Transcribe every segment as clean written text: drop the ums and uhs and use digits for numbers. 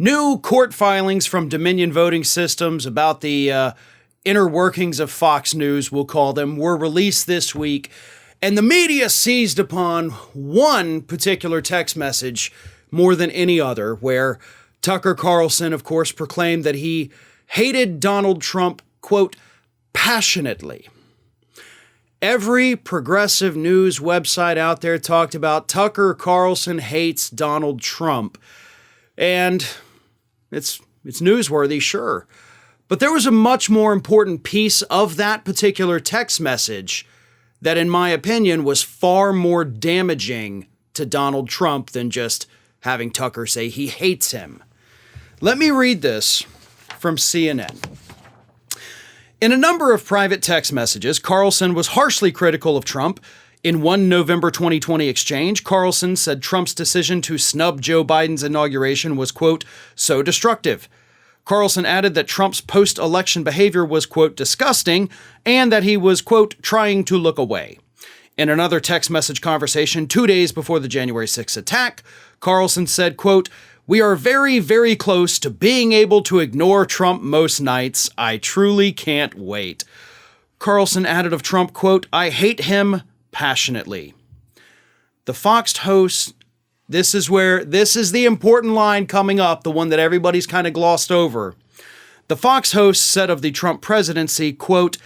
New court filings from Dominion Voting Systems about the inner workings of Fox News, we'll call them, were released this week. And the media seized upon one particular text message more than any other, where Tucker Carlson, of course, proclaimed that he hated Donald Trump, quote, passionately. Every progressive news website out there talked about Tucker Carlson hates Donald Trump. And it's newsworthy, sure. But there was a much more important piece of that particular text message that, in my opinion, was far more damaging to Donald Trump than just having Tucker say he hates him. Let me read this from CNN. In a number of private text messages, Carlson was harshly critical of Trump. In one November 2020 exchange, Carlson said Trump's decision to snub Joe Biden's inauguration was, quote, so destructive. Carlson added that Trump's post-election behavior was, quote, disgusting, and that he was, quote, trying to look away. In another text message conversation 2 days before the January 6th attack, Carlson said, quote, we are very, very close to being able to ignore Trump most nights. I truly can't wait. Carlson added of Trump, quote, I hate him passionately. The Fox host, this is the important line coming up, the one that everybody's kind of glossed over. The Fox host said of the Trump presidency, quote,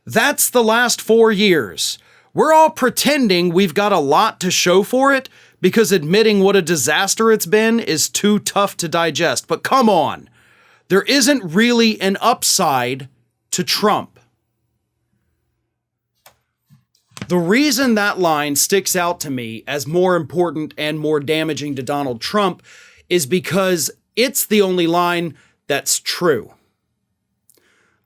that's the last 4 years. We're all pretending we've got a lot to show for it because admitting what a disaster it's been is too tough to digest. But come on, there isn't really an upside to Trump. The reason that line sticks out to me as more important and more damaging to Donald Trump is because it's the only line that's true.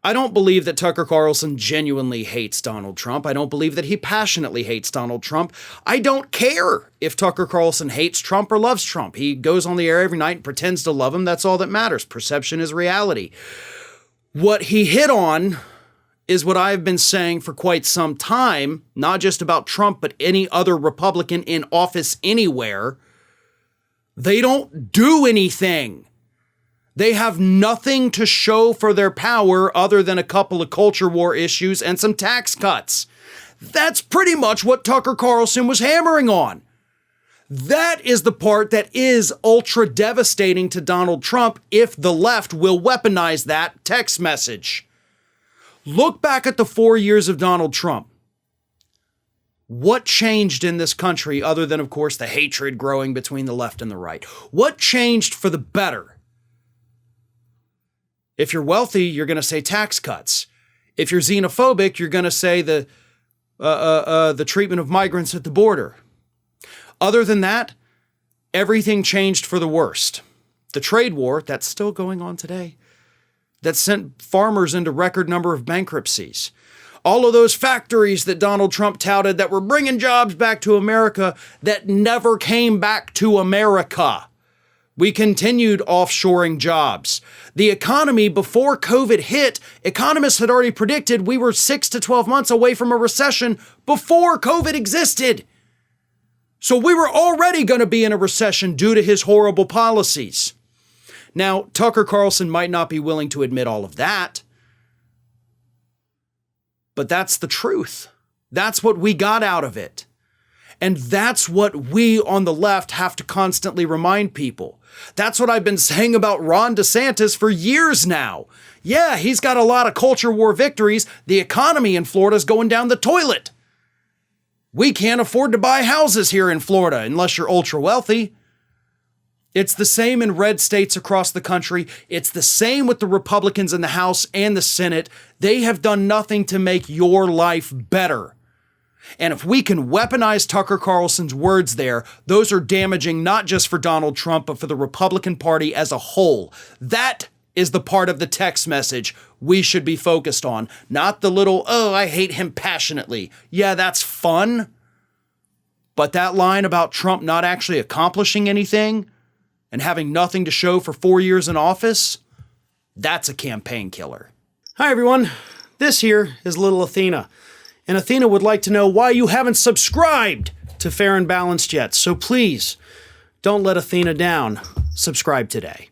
I don't believe that Tucker Carlson genuinely hates Donald Trump. I don't believe that he passionately hates Donald Trump. I don't care if Tucker Carlson hates Trump or loves Trump. He goes on the air every night and pretends to love him. That's all that matters. Perception is reality. What he hit on is what I've been saying for quite some time, not just about Trump, but any other Republican in office anywhere. They don't do anything. They have nothing to show for their power other than a couple of culture war issues and some tax cuts. That's pretty much what Tucker Carlson was hammering on. That is the part that is ultra devastating to Donald Trump if the left will weaponize that text message. Look back at the 4 years of Donald Trump. What changed in this country other than, of course, the hatred growing between the left and the right? What changed for the better? If you're wealthy, you're going to say tax cuts. If you're xenophobic, you're going to say the treatment of migrants at the border. Other than that, everything changed for the worst. The trade war, that's still going on today, that sent farmers into record number of bankruptcies. All of those factories that Donald Trump touted that were bringing jobs back to America that never came back to America. We continued offshoring jobs. The economy, before COVID hit, economists had already predicted we were 6 to 12 months away from a recession before COVID existed. So we were already going to be in a recession due to his horrible policies. Now, Tucker Carlson might not be willing to admit all of that, but that's the truth. That's what we got out of it. And that's what we on the left have to constantly remind people. That's what I've been saying about Ron DeSantis for years now. Yeah, he's got a lot of culture war victories. The economy in Florida is going down the toilet. We can't afford to buy houses here in Florida unless you're ultra wealthy. It's the same in red states across the country. It's the same with the Republicans in the House and the Senate. They have done nothing to make your life better. And if we can weaponize Tucker Carlson's words there, those are damaging not just for Donald Trump, but for the Republican Party as a whole. That is the part of the text message we should be focused on, not the little, oh, I hate him passionately. Yeah, that's fun. But that line about Trump not actually accomplishing anything and having nothing to show for 4 years in office, that's a campaign killer. Hi, everyone. This here is little Athena. And Athena would like to know why you haven't subscribed to Fair and Balanced yet. So please, don't let Athena down. Subscribe today.